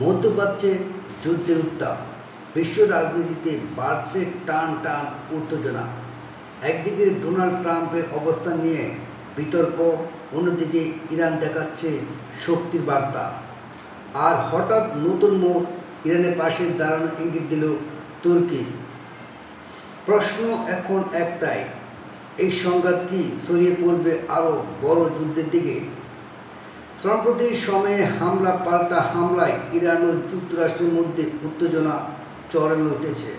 মধ্যপ্রাচ্যে যুদ্ধের উত্তাপ, বিশ্ব রাজনীতিতে বাড়ছে টান টান উত্তেজনা। একদিকে ডোনাল্ড ট্রাম্পের অবস্থান নিয়ে বিতর্ক, অন্যদিকে ইরান দেখাচ্ছে শক্তির বার্তা। আর হঠাৎ নতুন মোড়, ইরানের পাশে দাঁড়ানোর ইঙ্গিত দিল তুর্কি। প্রশ্ন এখন একটাই, এই সংঘাত কি ছড়িয়ে পড়বে আরও বড় যুদ্ধের দিকে? সম্প্রতি সময়ে হামলা পাল্টা হামলায় ইরান ও যুক্তরাষ্ট্রের মধ্যে উত্তেজনা চরমে উঠেছে।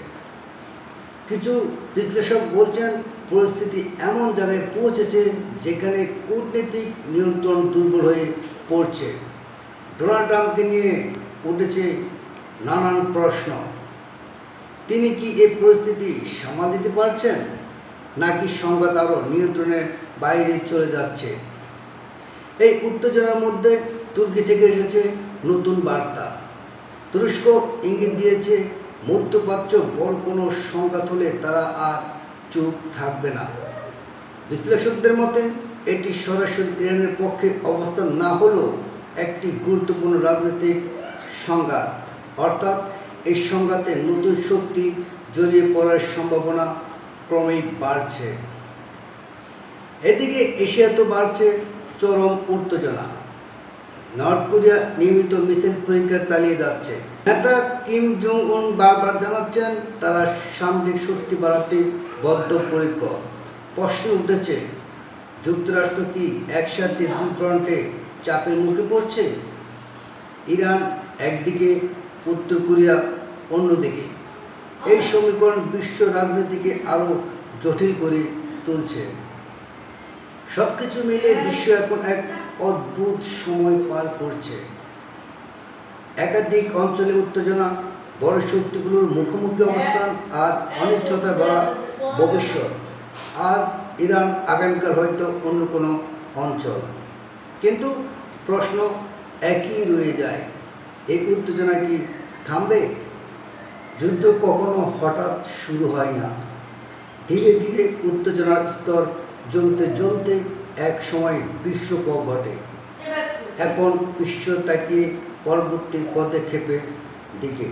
কিছু বিশ্লেষক বলছেন পরিস্থিতি এমন জায়গায় পৌঁছেছে যেখানে কূটনৈতিক নিয়ন্ত্রণ দুর্বল হয়ে পড়ছে। ডোনাল্ড ট্রাম্পকে নিয়ে উঠেছে নানান প্রশ্ন। তিনি কি এই পরিস্থিতি সামাল দিতে পারছেন, নাকি সংঘাত আরও নিয়ন্ত্রণের বাইরে চলে যাচ্ছে? এই উত্তেজনার মধ্যে তুর্কি থেকে এসেছে নতুন বার্তা। তুরস্ক ইঙ্গিত দিয়েছে মধ্যপ্রাচ্য বড় কোনো সংঘাত হলে তারা আর চুপ থাকবে না। বিশ্লেষকদের মতে এটি সরাসরি ইরানের পক্ষে অবস্থান না হলেও একটি গুরুত্বপূর্ণ রাজনৈতিক সংঘাত, অর্থাৎ এই সংঘাতে নতুন শক্তি জড়িয়ে পড়ার সম্ভাবনা ক্রমেই বাড়ছে। এদিকে এশিয়াতেও বাড়ছে চরম উত্তেজনা। নর্থ কোরিয়া নিয়মিত মিসাইল পরীক্ষা চালিয়ে যাচ্ছে। নেতা কিম জং উন বারবার জানাচ্ছেন তারা সামরিক শক্তি বাড়াতে বদ্ধপরিকর। প্রশ্ন উঠেছে, যুক্তরাষ্ট্র কি একসাথে দুই ফ্রন্টে চাপের মুখে পড়ছে? ইরান একদিকে, উত্তর কোরিয়া অন্যদিকে। এই সমীকরণ বিশ্ব রাজনীতিকে আরও জটিল করে তুলছে। সবকিছু মিলে বিশ্ব এখন এক অদ্ভুত সময় পার করছে। একাধিক অঞ্চলে উত্তেজনা, বড় শক্তিগুলোর মুখোমুখি অবস্থান আর অনিশ্চয়তা ভরা ভবিষ্যৎ। আজ ইরান, আগামীকাল হয়তো অন্য কোনো অঞ্চল, কিন্তু প্রশ্ন একই রয়ে যায়, এই উত্তেজনা কি থামবে? যুদ্ধ কখনো হঠাৎ শুরু হয় না, ধীরে ধীরে উত্তেজনার স্তর জমতে জমতে এক সময় বিস্ফোরণ ঘটে। এখন বিশ্ব তাকিয়ে পরবর্তী পদক্ষেপের দিকে।